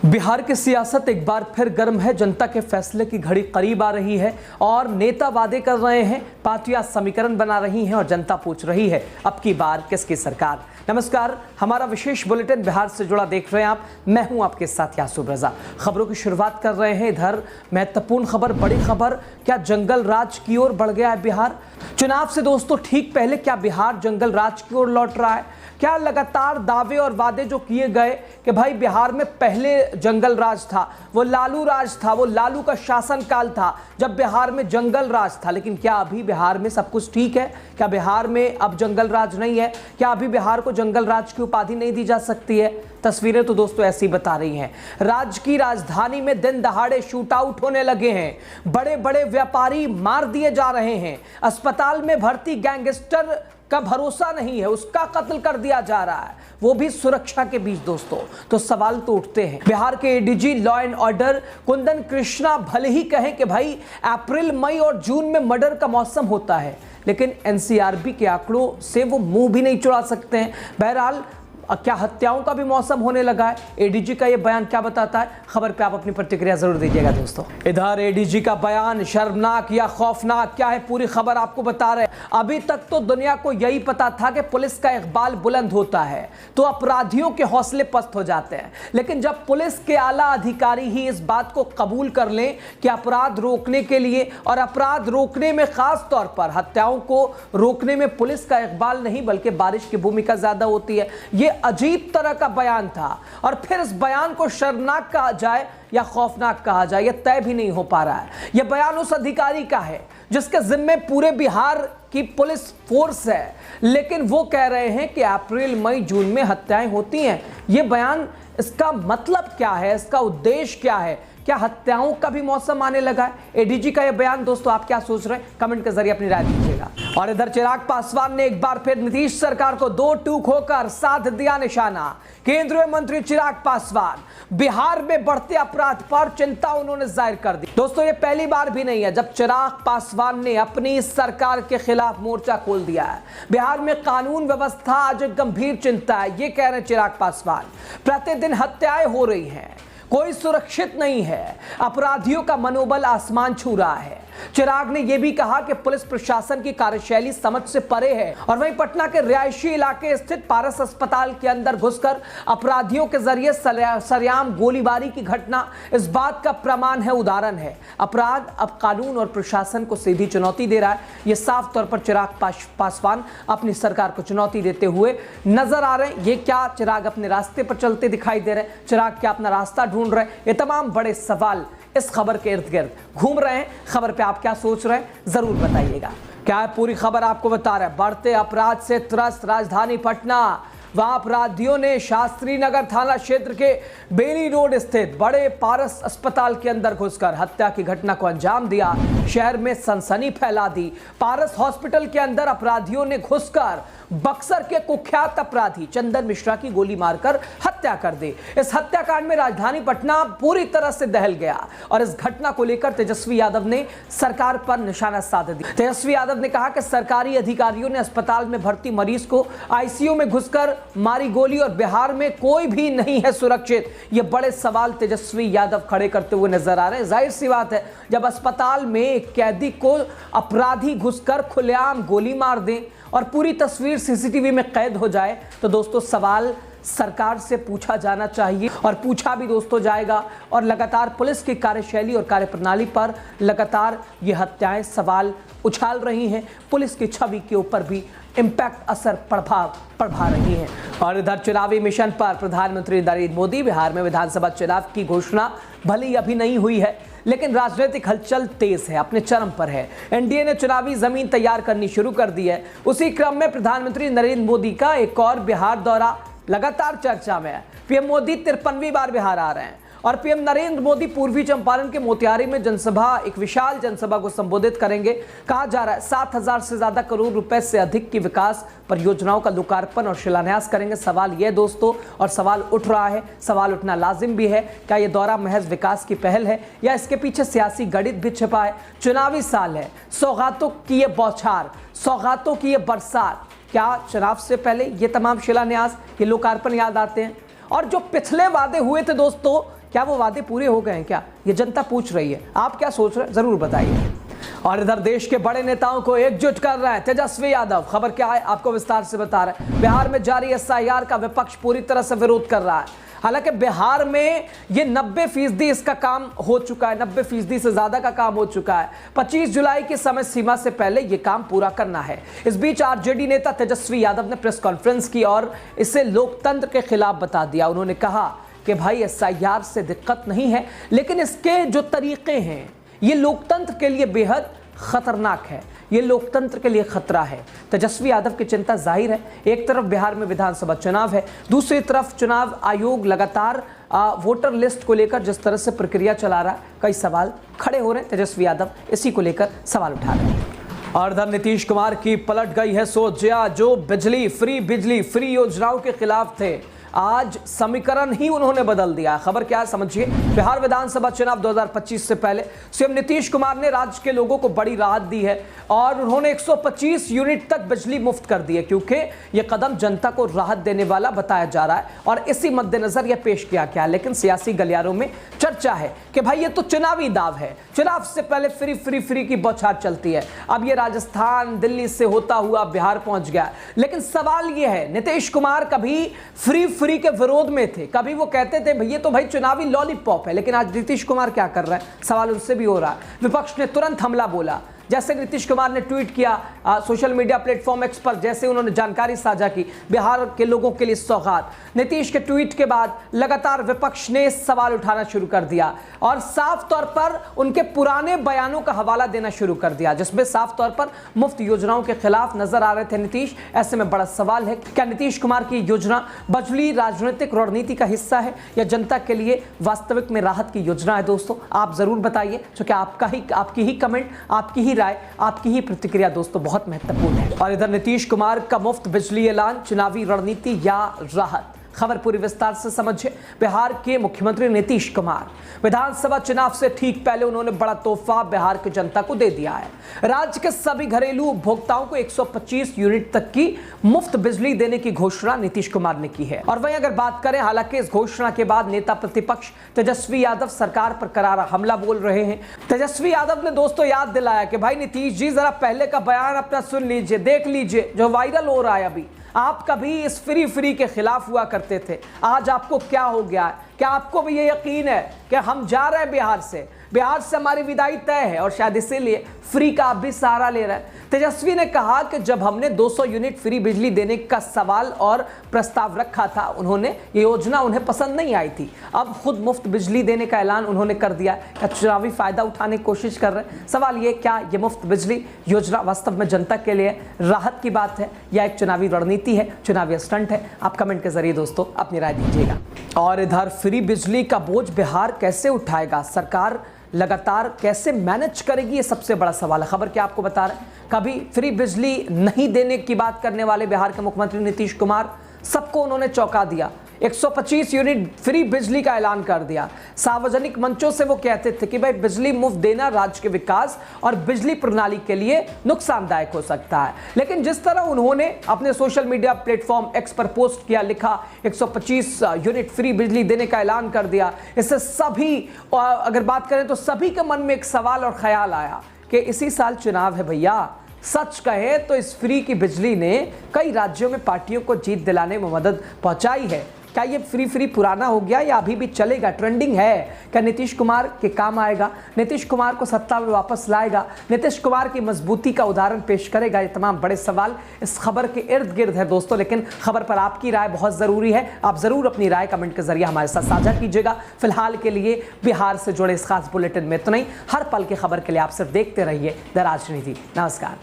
बिहार की सियासत एक बार फिर गर्म है। जनता के फैसले की घड़ी करीब आ रही है और नेता वादे कर रहे हैं, पार्टियां समीकरण बना रही हैं और जनता पूछ रही है अब की बार किसकी सरकार। नमस्कार, हमारा विशेष बुलेटिन बिहार से जुड़ा देख रहे हैं आप। मैं हूं आपके साथ यासूब रजा। खबरों की शुरुआत कर रहे हैं। इधर महत्वपूर्ण खबर, बड़ी खबर, क्या जंगल राज की ओर बढ़ गया है बिहार? चुनाव से दोस्तों ठीक पहले क्या बिहार जंगल राज की ओर लौट रहा है? क्या लगातार दावे और वादे जो किए गए कि भाई बिहार में पहले जंगल राज था, वो लालू राज था, वो लालू का शासन काल था जब बिहार में जंगल राज था, लेकिन क्या अभी बिहार में सब कुछ ठीक है? क्या बिहार में अब जंगल राज नहीं है? क्या अभी बिहार को जंगल राज की उपाधि नहीं दी जा सकती है? तस्वीरें तो दोस्तों ऐसी बता रही हैं। राज्य की राजधानी में दिन दहाड़े शूट आउट होने लगे हैं, बड़े बड़े व्यापारी मार दिए जा रहे हैं, अस्पताल में भर्ती गैंगस्टर का भरोसा नहीं है, उसका कत्ल कर दिया जा रहा है, वो भी सुरक्षा के बीच। दोस्तों तो सवाल तो उठते हैं। बिहार के ADG law and order Kundan Krishna भले ही कहें कि भाई अप्रैल, मई और जून में मर्डर का मौसम होता है, लेकिन एनसीआरबी के आंकड़ों से वो मुंह भी नहीं चुरा सकते हैं। बहरहाल क्या हत्याओं का भी मौसम होने लगा है? एडीजी का ये बयान क्या बताता है? खबर पे आप अपनी प्रतिक्रिया जरूर दीजिएगा दोस्तों। इधर एडीजी का बयान शर्मनाक या खौफनाक, क्या है पूरी खबर आपको बता रहे हैं। अभी तक तो दुनिया को यही पता था कि पुलिस का इकबाल बुलंद होता है तो अपराधियों के हौसले पस्त हो जाते हैं, लेकिन जब पुलिस के आला अधिकारी ही इस बात को कबूल कर लें कि अपराध रोकने के लिए और अपराध रोकने में खास तौर पर हत्याओं को रोकने में पुलिस का इकबाल नहीं बल्कि बारिश की भूमिका ज्यादा होती है, ये अजीब तरह का बयान था। और फिर इस बयान को शर्मनाक कहा जाए या खौफनाक कहा जाए, यह तय भी नहीं हो पा रहा है। यह बयान उस अधिकारी का है जिसके जिम्मे पूरे बिहार की पुलिस फोर्स है, लेकिन वो कह रहे हैं कि अप्रैल, मई, जून में हत्याएं होती हैं। यह बयान, इसका मतलब क्या है? इसका उद्देश्य क्या है? क्या हत्याओं का भी मौसम आने लगा है? एडीजी का यह बयान दोस्तों आप क्या सोच रहे हैं? कमेंट के जरिए अपनी राय दीजिएगा। और इधर चिराग पासवान ने एक बार फिर नीतीश सरकार को दो टूक होकर साध दिया निशाना। केंद्रीय मंत्री चिराग पासवान बिहार में बढ़ते अपराध पर चिंता उन्होंने जाहिर कर दी। दोस्तों ये पहली बार भी नहीं है जब चिराग पासवान ने अपनी सरकार के खिलाफ मोर्चा खोल दिया है। बिहार में कानून व्यवस्था आज एक गंभीर चिंता है, ये कह रहे हैं चिराग पासवान। प्रतिदिन हत्याएं हो रही हैं, कोई सुरक्षित नहीं है, अपराधियों का मनोबल आसमान छू रहा है। चिराग ने यह भी कहा कि पुलिस प्रशासन की कार्यशैली समझ से परे है और वहीं पटना के रिहायशी इलाके स्थित पारस अस्पताल के अंदर घुसकर अपराधियों के जरिए सरेआम गोलीबारी की घटना इस बात का प्रमाण है, उदाहरण है। अपराध अब कानून और प्रशासन को सीधी चुनौती दे रहा है। यह साफ तौर पर चिराग पासवान अपनी सरकार को चुनौती देते हुए नजर आ रहे हैं। ये क्या चिराग अपने रास्ते पर चलते दिखाई दे रहे हैं? चिराग क्या अपना रास्ता ढूंढ रहे हैं? ये तमाम बड़े सवाल इस खबर के इर्द गिर्द घूम रहे हैं। खबर पे आप क्या सोच रहे हैं जरूर बताइएगा। क्या है पूरी खबर आपको बता रहे हैं। बढ़ते अपराध से त्रस्त राजधानी पटना, वहां अपराधियों ने शास्त्री नगर थाना क्षेत्र के बेली रोड स्थित बड़े पारस अस्पताल के अंदर घुसकर हत्या की घटना को अंजाम दिया। शहर में सनसनी फैला दी। पारस हॉस्पिटल के अंदर अपराधियों ने घुसकर बक्सर के कुख्यात अपराधी चंदन मिश्रा की गोली मारकर हत्या कर दी। इस हत्याकांड में राजधानी पटना पूरी तरह से दहल गया और इस घटना को लेकर तेजस्वी यादव ने सरकार पर निशाना साध दिया। तेजस्वी यादव ने कहा कि सरकारी अधिकारियों ने अस्पताल में भर्ती मरीज को आईसीयू में घुसकर मारी गोली और बिहार में कोई भी नहीं है सुरक्षित। ये बड़े सवाल तेजस्वी यादव खड़े करते हुए नजर आ रहे हैं। जाहिर सी बात है, जब अस्पताल में एक कैदी को अपराधी घुसकर खुलेआम गोली मार दें और पूरी तस्वीर सीसीटीवी में कैद हो जाए तो दोस्तों सवाल सरकार से पूछा जाना चाहिए और पूछा भी दोस्तों जाएगा। और लगातार पुलिस की कार्यशैली और कार्यप्रणाली पर लगातार ये हत्याएं सवाल उछाल रही हैं। पुलिस की छवि के ऊपर भी इम्पैक्ट असर पढ़ा रही हैं। और इधर चुनावी मिशन पर प्रधानमंत्री नरेंद्र मोदी, बिहार में विधानसभा चुनाव की घोषणा भले अभी नहीं हुई है, लेकिन राजनीतिक हलचल तेज है, अपने चरम पर है। एनडीए ने चुनावी जमीन तैयार करनी शुरू कर दी है। उसी क्रम में प्रधानमंत्री नरेंद्र मोदी का एक और बिहार दौरा लगातार चर्चा में है। पीएम मोदी 53वीं बार बिहार आ रहे हैं और पीएम नरेंद्र मोदी पूर्वी चंपारण के मोतिहारी में एक विशाल जनसभा को संबोधित करेंगे। कहा जा रहा है 7,000 से ज्यादा करोड़ रुपए से अधिक की विकास परियोजनाओं का लोकार्पण और शिलान्यास करेंगे। सवाल यह दोस्तों, और सवाल उठ रहा है, सवाल उठना लाजिम भी है, क्या यह दौरा महज विकास की पहल है या इसके पीछे सियासी गणित भी छिपा है? चुनावी साल है, सौगातों की ये बौछार, सौगातों की ये बरसात, क्या चुनाव से पहले ये तमाम शिलान्यास, ये लोकार्पण याद आते हैं? और जो पिछले वादे हुए थे दोस्तों, क्या वो वादे पूरे हो गए हैं क्या? ये जनता पूछ रही है। आप क्या सोच रहे हैं जरूर बताइए। और इधर देश के बड़े नेताओं को एकजुट कर रहा है तेजस्वी यादव। खबर क्या है आपको विस्तार से बता रहे हैं। बिहार में जारी SIR का विपक्ष पूरी तरह से विरोध कर रहा है। हालांकि बिहार में ये 90% इसका काम हो चुका है, 90% से ज्यादा का काम हो चुका है। 25 जुलाई की समय सीमा से पहले ये काम पूरा करना है। इस बीच RJD नेता तेजस्वी यादव ने प्रेस कॉन्फ्रेंस की और इसे लोकतंत्र के खिलाफ बता दिया। उन्होंने कहा कि भाई SIR से दिक्कत नहीं है, लेकिन इसके जो तरीके हैं ये लोकतंत्र के लिए बेहद खतरनाक है, ये लोकतंत्र के लिए खतरा है। तेजस्वी यादव की चिंता जाहिर है। एक तरफ बिहार में विधानसभा चुनाव है, दूसरी तरफ चुनाव आयोग लगातार वोटर लिस्ट को लेकर जिस तरह से प्रक्रिया चला रहा है, कई सवाल खड़े हो रहे हैं। तेजस्वी यादव इसी को लेकर सवाल उठा रहे हैं। और इधर नीतीश कुमार की पलट गई है सोच। जो बिजली फ्री योजनाओं के खिलाफ थे, आज समीकरण ही उन्होंने बदल दिया। खबर क्या है समझिए। बिहार विधानसभा चुनाव 2025 से पहले सीएम नीतीश कुमार ने राज्य के लोगों को बड़ी राहत दी है और उन्होंने 125 यूनिट तक बिजली मुफ्त कर दी है, क्योंकि यह कदम जनता को राहत देने वाला बताया जा रहा है और इसी मद्देनजर यह पेश किया गया। लेकिन सियासी गलियारों में चर्चा है कि भाई ये तो चुनावी दाव है, चुनाव से पहले फ्री की बौछार चलती है। अब ये राजस्थान दिल्ली से होता हुआ बिहार पहुंच गया। लेकिन सवाल यह है, नीतीश कुमार कभी फ्री के विरोध में थे, कभी वो कहते थे भैया तो भाई चुनावी लॉलीपॉप है, लेकिन आज नीतीश कुमार क्या कर रहा है, सवाल उनसे भी हो रहा है। विपक्ष ने तुरंत हमला बोला। जैसे नीतीश कुमार ने ट्वीट किया सोशल मीडिया प्लेटफॉर्म X पर, जैसे उन्होंने जानकारी साझा की बिहार के लोगों के लिए सौगात। नीतीश के ट्वीट के बाद लगातार विपक्ष ने सवाल उठाना शुरू कर दिया और साफ तौर पर उनके पुराने बयानों का हवाला देना शुरू कर दिया, जिसमें साफ तौर पर मुफ्त योजनाओं के खिलाफ नजर आ रहे थे नीतीश। ऐसे में बड़ा सवाल है, क्या नीतीश कुमार की योजना बजली राजनीतिक रणनीति का हिस्सा है या जनता के लिए वास्तविक में राहत की योजना है? दोस्तों आप जरूर बताइए, क्योंकि आपकी ही कमेंट, आपकी ही राय, आपकी ही प्रतिक्रिया दोस्तों बहुत महत्वपूर्ण है। और इधर नीतीश कुमार का मुफ्त बिजली ऐलान, चुनावी रणनीति या राहत? खबर पूरी विस्तार से समझिए। बिहार के मुख्यमंत्री नीतीश कुमार विधानसभा चुनाव से ठीक पहले उन्होंने बड़ा तोहफा बिहार की जनता को दे दिया है। राज्य के सभी घरेलू उपभोक्ताओं को 125 यूनिट तक की मुफ्त बिजली देने की घोषणा नीतीश कुमार ने की है। और वहीं अगर बात करें, हालांकि इस घोषणा के बाद नेता प्रतिपक्ष तेजस्वी यादव सरकार पर करारा हमला बोल रहे हैं। तेजस्वी यादव ने दोस्तों याद दिलाया कि भाई नीतीश जी जरा पहले का बयान अपना सुन लीजिए, देख लीजिए जो वायरल हो रहा है अभी। आप कभी इस फ्री के खिलाफ हुआ करते थे, आज आपको क्या हो गया है? क्या आपको भी ये यकीन है कि हम जा रहे हैं बिहार से हमारी विदाई तय है और शायद इसीलिए फ्री का आप भी सहारा ले रहे हैं? तेजस्वी ने कहा कि जब हमने 200 यूनिट फ्री बिजली देने का सवाल और प्रस्ताव रखा था, ये योजना उन्हें पसंद नहीं आई थी। अब खुद मुफ्त बिजली देने का ऐलान उन्होंने कर दिया। क्या चुनावी फायदा उठाने की कोशिश कर रहे हैं? सवाल ये, क्या ये मुफ्त बिजली योजना वास्तव में जनता के लिए राहत की बात है या एक चुनावी रणनीति है, चुनावी स्टंट है? आप कमेंट के जरिए दोस्तों अपनी राय दीजिएगा। और इधर फ्री बिजली का बोझ बिहार कैसे उठाएगा, सरकार लगातार कैसे मैनेज करेगी, ये सबसे बड़ा सवाल है। खबर क्या आपको बता रहे हैं, कभी फ्री बिजली नहीं देने की बात करने वाले बिहार के मुख्यमंत्री नीतीश कुमार, सबको उन्होंने चौंका दिया। 125 यूनिट फ्री बिजली का ऐलान कर दिया। सार्वजनिक मंचों से वो कहते थे कि भाई बिजली मुफ्त देना राज्य के विकास और बिजली प्रणाली के लिए नुकसानदायक हो सकता है। लेकिन जिस तरह उन्होंने अपने सोशल मीडिया प्लेटफॉर्म X पर पोस्ट किया, लिखा 125 यूनिट फ्री बिजली देने का ऐलान कर दिया, इससे सभी, अगर बात करें तो सभी के मन में एक सवाल और ख्याल आया कि इसी साल चुनाव है भैया। सच कहे तो इस फ्री की बिजली ने कई राज्यों में पार्टियों को जीत दिलाने में मदद पहुंचाई है। क्या ये फ्री पुराना हो गया या अभी भी चलेगा, ट्रेंडिंग है? क्या नीतीश कुमार के काम आएगा, नीतीश कुमार को सत्ता में वापस लाएगा, नीतीश कुमार की मजबूती का उदाहरण पेश करेगा? ये तमाम बड़े सवाल इस खबर के इर्द गिर्द है दोस्तों। लेकिन खबर पर आपकी राय बहुत ज़रूरी है। आप ज़रूर अपनी राय कमेंट के जरिए हमारे साथ साझा कीजिएगा। फिलहाल के लिए बिहार से जुड़े इस खास बुलेटिन में इतना ही। हर पल की खबर के लिए आप सिर्फ देखते रहिए द राजनीति। नमस्कार।